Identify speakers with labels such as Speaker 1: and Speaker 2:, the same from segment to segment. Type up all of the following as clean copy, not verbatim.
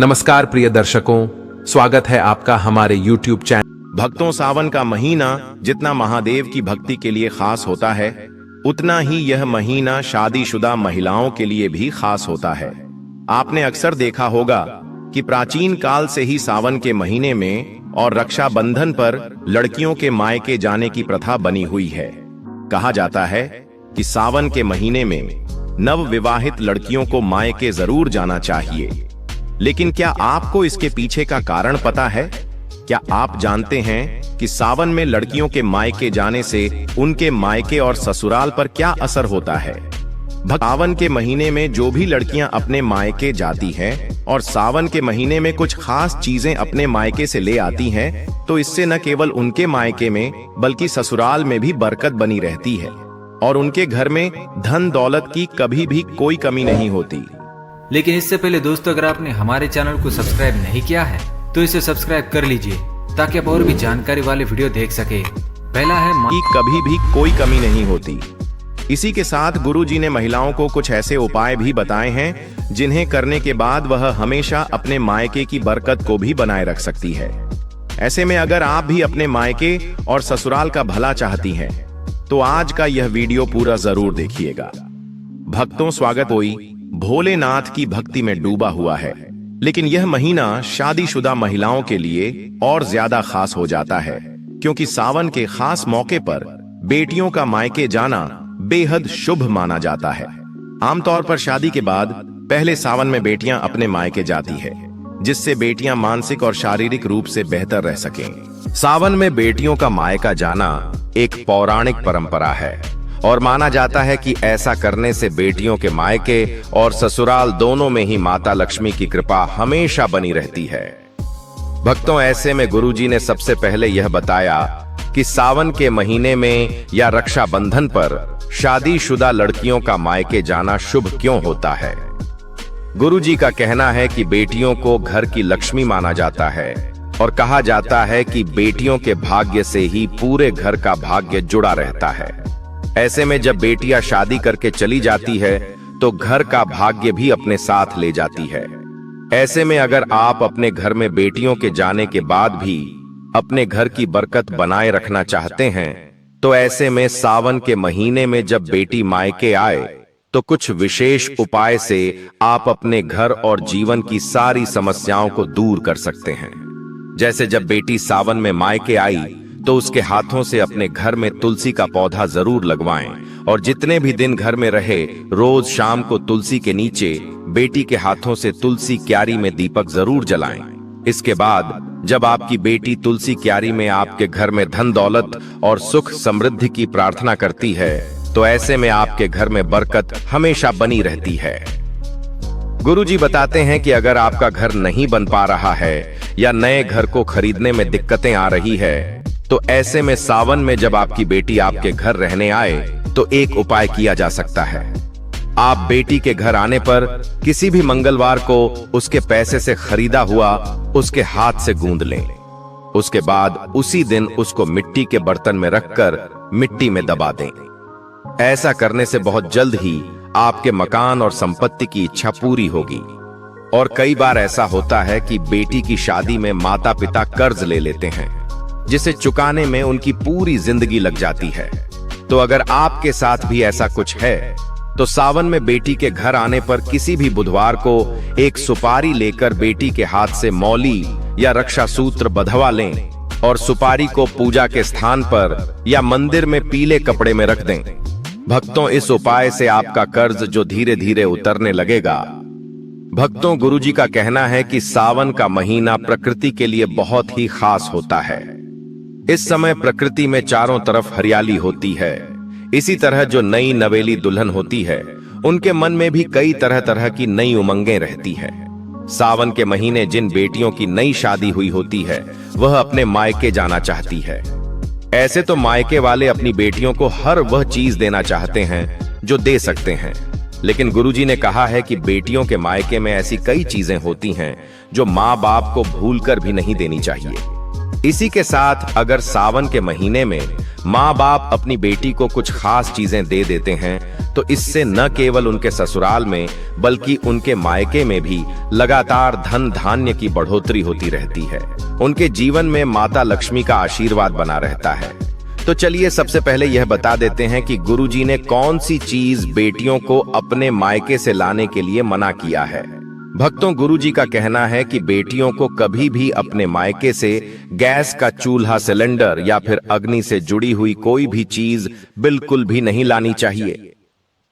Speaker 1: नमस्कार प्रिय दर्शकों, स्वागत है आपका हमारे YouTube चैनल।
Speaker 2: भक्तों, सावन का महीना जितना महादेव की भक्ति के लिए खास होता है, उतना ही यह महीना शादीशुदा महिलाओं के लिए भी खास होता है। आपने अक्सर देखा होगा कि प्राचीन काल से ही सावन के महीने में और रक्षाबंधन पर लड़कियों के मायके जाने की प्रथा बनी हुई है। कहा जाता है कि सावन के महीने में नवविवाहित लड़कियों को मायके जरूर जाना चाहिए। लेकिन क्या आपको इसके पीछे का कारण पता है? क्या आप जानते हैं कि सावन में लड़कियों के मायके जाने से उनके मायके और ससुराल पर क्या असर होता है? सावन के महीने में जो भी लड़कियां अपने मायके जाती हैं और सावन के महीने में कुछ खास चीजें अपने मायके से ले आती हैं, तो इससे न केवल उनके मायके में बल्कि ससुराल में भी बरकत बनी रहती है और उनके घर में धन दौलत की कभी भी कोई कमी नहीं होती।
Speaker 3: लेकिन इससे पहले दोस्तों, अगर आपने हमारे चैनल को सब्सक्राइब नहीं किया है तो इसे सब्सक्राइब कर लीजिए ताकि आप और भी जानकारी वाले वीडियो देख सके। पहला है
Speaker 2: कि कभी भी कोई कमी नहीं होती। इसी के साथ गुरुजी ने महिलाओं को कुछ ऐसे उपाय भी बताए हैं जिन्हें करने के बाद वह हमेशा अपने मायके की बरकत को भी बनाए रख सकती है। ऐसे में अगर आप भी अपने मायके और ससुराल का भला चाहती हैं, तो आज का यह वीडियो पूरा जरूर देखिएगा। भक्तों, स्वागत होई भोलेनाथ की भक्ति में डूबा हुआ है, लेकिन यह महीना शादीशुदा महिलाओं के लिए और ज्यादा खास हो जाता है, क्योंकि सावन के खास मौके पर बेटियों का मायके जाना बेहद शुभ माना जाता है। आमतौर पर शादी के बाद पहले सावन में बेटियां अपने मायके जाती है, जिससे बेटियां मानसिक और शारीरिक रूप से बेहतर रह सकें। सावन में बेटियों का मायका जाना एक पौराणिक परंपरा है और माना जाता है कि ऐसा करने से बेटियों के मायके और ससुराल दोनों में ही माता लक्ष्मी की कृपा हमेशा बनी रहती है। भक्तों, ऐसे में गुरुजी ने सबसे पहले यह बताया कि सावन के महीने में या रक्षाबंधन पर शादीशुदा लड़कियों का मायके जाना शुभ क्यों होता है। गुरुजी का कहना है कि बेटियों को घर की लक्ष्मी माना जाता है और कहा जाता है कि बेटियों के भाग्य से ही पूरे घर का भाग्य जुड़ा रहता है। ऐसे में जब बेटियां शादी करके चली जाती है तो घर का भाग्य भी अपने साथ ले जाती है। ऐसे में अगर आप अपने घर में बेटियों के जाने के बाद भी अपने घर की बरकत बनाए रखना चाहते हैं, तो ऐसे में सावन के महीने में जब बेटी मायके आए तो कुछ विशेष उपाय से आप अपने घर और जीवन की सारी समस्याओं को दूर कर सकते हैं। जैसे जब बेटी सावन में मायके आई तो उसके हाथों से अपने घर में तुलसी का पौधा जरूर लगवाएं और जितने भी दिन घर में रहे रोज शाम को तुलसी के नीचे बेटी के हाथों से तुलसी क्यारी में दीपक जरूर जलाएं। इसके बाद जब आपकी बेटी तुलसी क्यारी में आपके घर में धन दौलत और सुख समृद्धि की प्रार्थना करती है, तो ऐसे में आपके घर में बरकत हमेशा बनी रहती है। गुरुजी बताते हैं कि अगर आपका घर नहीं बन पा रहा है या नए घर को खरीदने में दिक्कतें आ रही है, तो ऐसे में सावन में जब आपकी बेटी आपके घर रहने आए तो एक उपाय किया जा सकता है। आप बेटी के घर आने पर किसी भी मंगलवार को उसके पैसे से खरीदा हुआ उसके हाथ से गूंद लें। उसके बाद उसी दिन उसको मिट्टी के बर्तन में रखकर मिट्टी में दबा दें। ऐसा करने से बहुत जल्द ही आपके मकान और संपत्ति की इच्छा पूरी होगी। और कई बार ऐसा होता है कि बेटी की शादी में माता पिता कर्ज ले लेते हैं, जिसे चुकाने में उनकी पूरी जिंदगी लग जाती है। तो अगर आपके साथ भी ऐसा कुछ है, तो सावन में बेटी के घर आने पर किसी भी बुधवार को एक सुपारी लेकर बेटी के हाथ से मौली या रक्षा सूत्र बंधवा लें और सुपारी को पूजा के स्थान पर या मंदिर में पीले कपड़े में रख दें। भक्तों, इस उपाय से आपका कर्ज जो धीरे धीरे उतरने लगेगा। भक्तों, गुरुजी का कहना है कि सावन का महीना प्रकृति के लिए बहुत ही खास होता है। इस समय प्रकृति में चारों तरफ हरियाली होती है। इसी तरह जो नई नवेली दुल्हन होती है, उनके मन में भी कई तरह तरह की नई उमंगें रहती है। सावन के महीने जिन बेटियों की नई शादी हुई होती है, वह अपने मायके जाना चाहती है। ऐसे तो मायके वाले अपनी बेटियों को हर वह चीज देना चाहते हैं जो दे सकते हैं, लेकिन गुरुजी ने कहा है कि बेटियों के मायके में ऐसी कई चीजें होती हैं जो माँ बाप को भूलकर भी नहीं देनी चाहिए। इसी के साथ अगर सावन के महीने में माँ बाप अपनी बेटी को कुछ खास चीजें दे देते हैं, तो इससे न केवल उनके ससुराल में बल्कि उनके मायके में भी लगातार धन धान्य की बढ़ोतरी होती रहती है। उनके जीवन में माता लक्ष्मी का आशीर्वाद बना रहता है। तो चलिए सबसे पहले यह बता देते हैं कि गुरुजी ने कौन सी चीज बेटियों को अपने मायके से लाने के लिए मना किया है। भक्तों, गुरुजी का कहना है कि बेटियों को कभी भी अपने मायके से गैस का चूल्हा, सिलेंडर या फिर अग्नि से जुड़ी हुई कोई भी चीज बिल्कुल भी नहीं लानी चाहिए।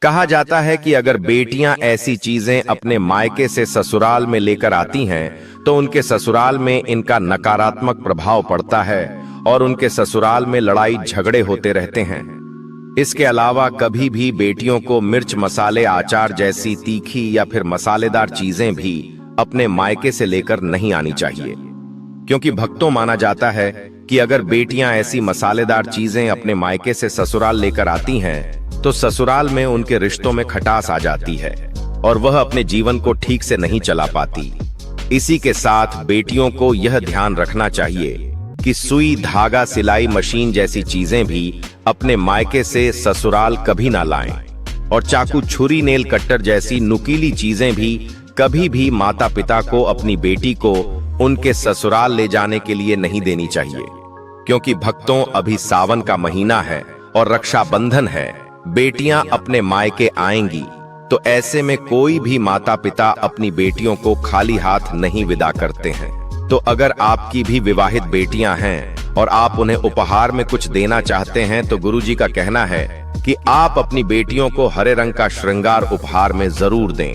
Speaker 2: कहा जाता है कि अगर बेटियां ऐसी चीजें अपने मायके से ससुराल में लेकर आती हैं तो उनके ससुराल में इनका नकारात्मक प्रभाव पड़ता है और उनके ससुराल में लड़ाई झगड़े होते रहते हैं। इसके अलावा कभी भी बेटियों को मिर्च, मसाले, अचार जैसी तीखी या फिर मसालेदार चीजें भी अपने मायके से लेकर नहीं आनी चाहिए, क्योंकि भक्तों माना जाता है कि अगर बेटियां ऐसी मसालेदार चीजें अपने मायके से ससुराल लेकर आती हैं तो ससुराल में उनके रिश्तों में खटास आ जाती है और वह अपने जीवन को ठीक से नहीं चला पाती। इसी के साथ बेटियों को यह ध्यान रखना चाहिए कि सुई, धागा, सिलाई मशीन जैसी चीजें भी अपने मायके से ससुराल कभी ना लाएं और चाकू, छुरी, नेल कट्टर जैसी नुकीली चीजें भी कभी भी माता पिता को अपनी बेटी को उनके ससुराल ले जाने के लिए नहीं देनी चाहिए, क्योंकि भक्तों अभी सावन का महीना है और रक्षाबंधन है। बेटियां अपने मायके आएंगी तो ऐसे में कोई भी माता पिता अपनी बेटियों को खाली हाथ नहीं विदा करते हैं। तो अगर आपकी भी विवाहित बेटियां हैं और आप उन्हें उपहार में कुछ देना चाहते हैं तो गुरुजी का कहना है कि आप अपनी बेटियों को हरे रंग का श्रृंगार उपहार में जरूर दें।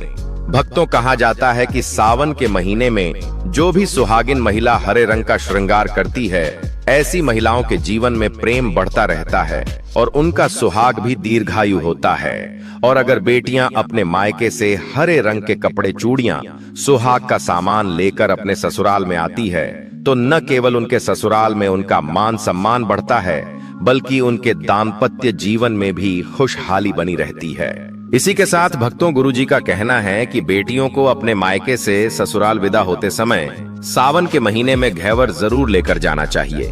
Speaker 2: भक्तों, कहा जाता है कि सावन के महीने में जो भी सुहागिन महिला हरे रंग का श्रृंगार करती है, ऐसी महिलाओं के जीवन में प्रेम बढ़ता रहता है और उनका सुहाग भी दीर्घायु होता है। और अगर बेटियां अपने मायके से हरे रंग के कपड़े, चूड़ियां, सुहाग का सामान लेकर अपने ससुराल में आती है तो न केवल उनके ससुराल में उनका मान सम्मान बढ़ता है बल्कि उनके दाम्पत्य जीवन में भी खुशहाली बनी रहती है। इसी के साथ भक्तों, गुरुजी का कहना है कि बेटियों को अपने मायके से ससुराल विदा होते समय सावन के महीने में घेवर जरूर लेकर जाना चाहिए।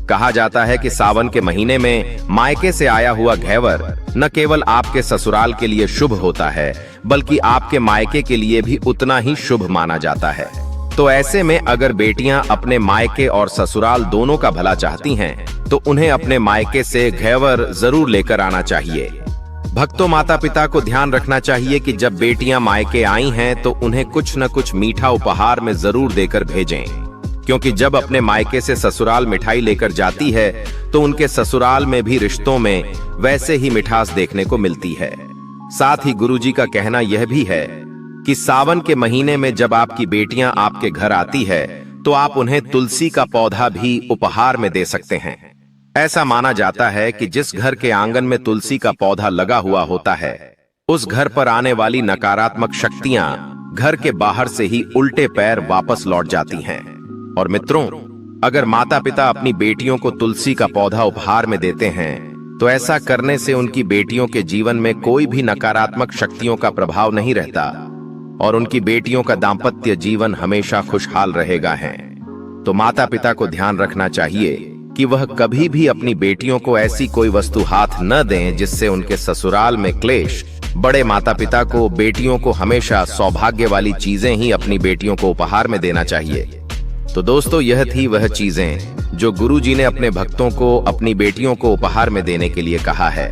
Speaker 2: कहा जाता है कि सावन के महीने में मायके से आया हुआ घेवर न केवल आपके ससुराल के लिए शुभ होता है बल्कि आपके मायके के लिए भी उतना ही शुभ माना जाता है। तो ऐसे में अगर बेटियां अपने मायके और ससुराल दोनों का भला चाहती हैं तो उन्हें अपने मायके से घेवर जरूर लेकर आना चाहिए। भक्तों, माता पिता को ध्यान रखना चाहिए कि जब बेटियां मायके आई हैं तो उन्हें कुछ न कुछ मीठा उपहार में जरूर देकर भेजें, क्योंकि जब अपने मायके से ससुराल मिठाई लेकर जाती है तो उनके ससुराल में भी रिश्तों में वैसे ही मिठास देखने को मिलती है। साथ ही गुरुजी का कहना यह भी है कि सावन के महीने में जब आपकी बेटियां आपके घर आती है तो आप उन्हें तुलसी का पौधा भी उपहार में दे सकते हैं। ऐसा माना जाता है कि जिस घर के आंगन में तुलसी का पौधा लगा हुआ होता है उस घर पर आने वाली नकारात्मक शक्तियां घर के बाहर से ही उल्टे पैर वापस लौट जाती हैं। और मित्रों, अगर माता पिता अपनी बेटियों को तुलसी का पौधा उपहार में देते हैं तो ऐसा करने से उनकी बेटियों के जीवन में कोई भी नकारात्मक शक्तियों का प्रभाव नहीं रहता और उनकी बेटियों का दाम्पत्य जीवन हमेशा खुशहाल रहेगा है। तो माता पिता को ध्यान रखना चाहिए कि वह कभी भी अपनी बेटियों को ऐसी कोई वस्तु हाथ न दें जिससे उनके ससुराल में क्लेश। बड़े माता पिता को बेटियों को हमेशा सौभाग्य वाली चीजें ही अपनी बेटियों को उपहार में देना चाहिए। तो दोस्तों, यह थी वह चीजें जो गुरुजी ने अपने भक्तों को अपनी बेटियों को उपहार में देने के लिए कहा है।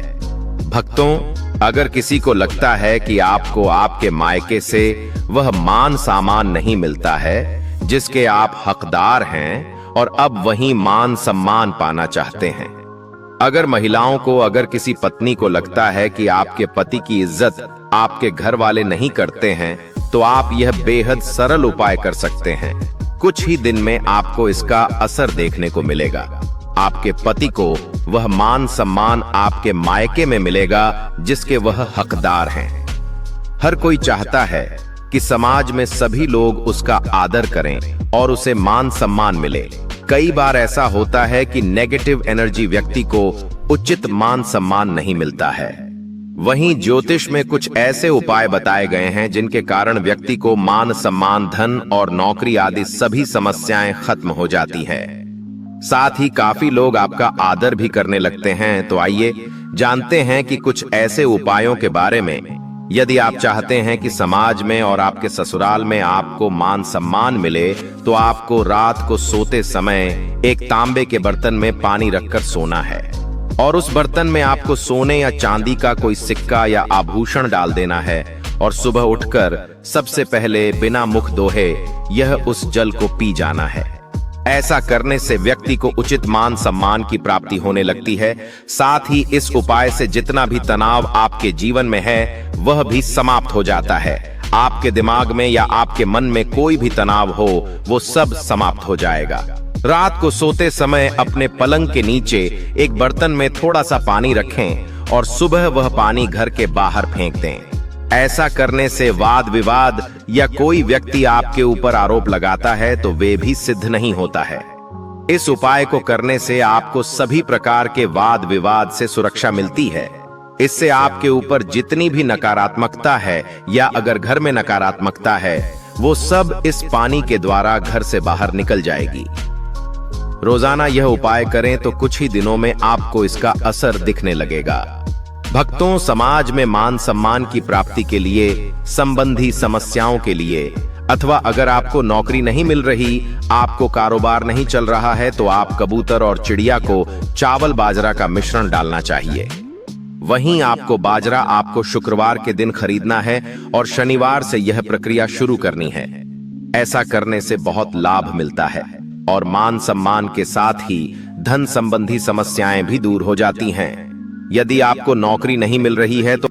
Speaker 2: भक्तों, अगर किसी को लगता है कि आपको आपके मायके से वह मान सामान नहीं मिलता है जिसके आप हकदार हैं और अब वही मान सम्मान पाना चाहते हैं, अगर महिलाओं को, अगर किसी पत्नी को लगता है कि आपके पति की इज्जत आपके घर वाले नहीं करते हैं तो आप यह बेहद सरल उपाय कर सकते हैं। कुछ ही दिन में आपको इसका असर देखने को मिलेगा। आपके पति को वह मान सम्मान आपके मायके में मिलेगा जिसके वह हकदार हैं। हर कोई चाहता है कि समाज में सभी लोग उसका आदर करें और उसे मान सम्मान मिले। कई बार ऐसा होता है कि नेगेटिव एनर्जी व्यक्ति को उचित मान सम्मान नहीं मिलता है। वहीं ज्योतिष में कुछ ऐसे उपाय बताए गए हैं जिनके कारण व्यक्ति को मान सम्मान, धन और नौकरी आदि सभी समस्याएं खत्म हो जाती है। साथ ही काफी लोग आपका आदर भी करने लगते हैं। तो आइए जानते हैं कि कुछ ऐसे उपायों के बारे में यदि आप चाहते हैं कि समाज में और आपके ससुराल में आपको मान सम्मान मिले, तो आपको रात को सोते समय एक तांबे के बर्तन में पानी रखकर सोना है और उस बर्तन में आपको सोने या चांदी का कोई सिक्का या आभूषण डाल देना है और सुबह उठकर सबसे पहले बिना मुख धोए यह उस जल को पी जाना है। ऐसा करने से व्यक्ति को उचित मान सम्मान की प्राप्ति होने लगती है। साथ ही इस उपाय से जितना भी तनाव आपके जीवन में है वह भी समाप्त हो जाता है। आपके दिमाग में या आपके मन में कोई भी तनाव हो वो सब समाप्त हो जाएगा। रात को सोते समय अपने पलंग के नीचे एक बर्तन में थोड़ा सा पानी रखें और सुबह वह पानी घर के बाहर फेंक दें। ऐसा करने से वाद विवाद या कोई व्यक्ति आपके ऊपर आरोप लगाता है तो वे भी सिद्ध नहीं होता है। इस उपाय को करने से आपको सभी प्रकार के वाद विवाद से सुरक्षा मिलती है। इससे आपके ऊपर जितनी भी नकारात्मकता है या अगर घर में नकारात्मकता है वो सब इस पानी के द्वारा घर से बाहर निकल जाएगी। रोजाना यह उपाय करें तो कुछ ही दिनों में आपको इसका असर दिखने लगेगा। भक्तों, समाज में मान सम्मान की प्राप्ति के लिए, संबंधी समस्याओं के लिए अथवा अगर आपको नौकरी नहीं मिल रही, आपको कारोबार नहीं चल रहा है तो आप कबूतर और चिड़िया को चावल बाजरा का मिश्रण डालना चाहिए। वहीं आपको बाजरा आपको शुक्रवार के दिन खरीदना है और शनिवार से यह प्रक्रिया शुरू करनी है। ऐसा करने से बहुत लाभ मिलता है और मान सम्मान के साथ ही धन संबंधी समस्याएं भी दूर हो जाती हैं। यदि आपको नौकरी नहीं मिल रही है तो